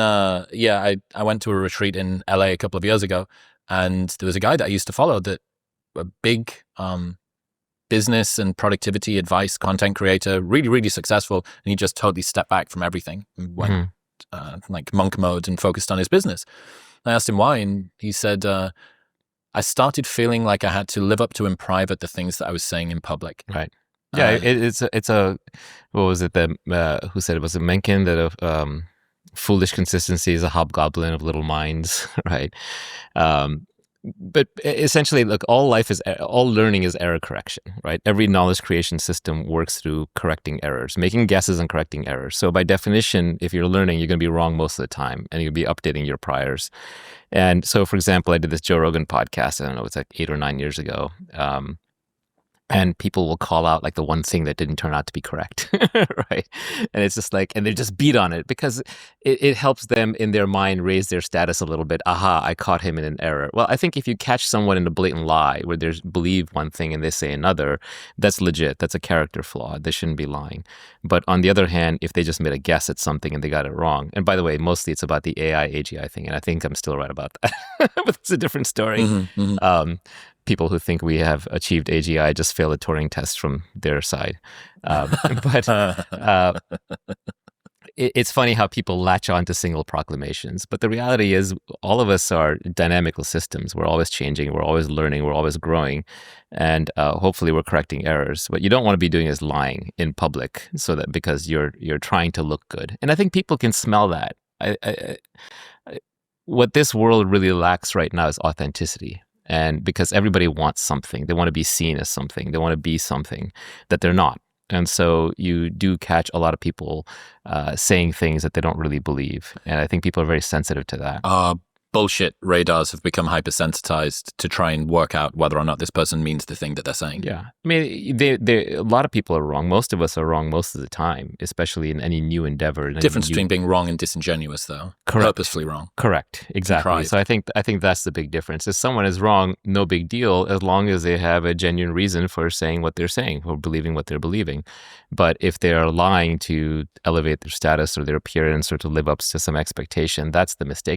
I went to a retreat in LA a couple of years ago, and there was a guy that I used to follow, that a big business and productivity advice content creator, really, really successful, and he just totally stepped back from everything and went like monk mode and focused on his business. I asked him why, and he said, I started feeling like I had to live up to in private the things that I was saying in public. Right. Yeah, it's a what was it that who said it? Was it Mencken that foolish consistency is a hobgoblin of little minds, right? But essentially, look, all learning is error correction, right? Every knowledge creation system works through correcting errors, making guesses and correcting errors. So by definition, if you're learning, you're going to be wrong most of the time, and you'll be updating your priors. And so, for example, I did this Joe Rogan podcast, I don't know, it's like 8 or 9 years ago. And people will call out like the one thing that didn't turn out to be correct, right? And it's just like, and they just beat on it because it helps them in their mind raise their status a little bit. Aha, I caught him in an error. Well, I think if you catch someone in a blatant lie where they believe one thing and they say another, that's legit. That's a character flaw. They shouldn't be lying. But on the other hand, if they just made a guess at something and they got it wrong, and by the way, mostly it's about the AI AGI thing, and I think I'm still right about that, but it's a different story. People who think we have achieved AGI just fail a Turing test from their side. But it's funny how people latch on to single proclamations. But the reality is all of us are dynamical systems. We're always changing. We're always learning. We're always growing. And hopefully we're correcting errors. What you don't want to be doing is lying in public because you're trying to look good. And I think people can smell that. What this world really lacks right now is authenticity. And because everybody wants something, they want to be seen as something, they want to be something that they're not. And so you do catch a lot of people saying things that they don't really believe. And I think people are very sensitive to that. Bullshit radars have become hypersensitized to try and work out whether or not this person means the thing that they're saying. Yeah. I mean, a lot of people are wrong. Most of us are wrong most of the time, especially in any new endeavor. Difference between being wrong and disingenuous, though. Correct. Purposefully wrong. Correct. Exactly. So I think that's the big difference. If someone is wrong, no big deal, as long as they have a genuine reason for saying what they're saying or believing what they're believing. But if they are lying to elevate their status or their appearance or to live up to some expectation, that's the mistake.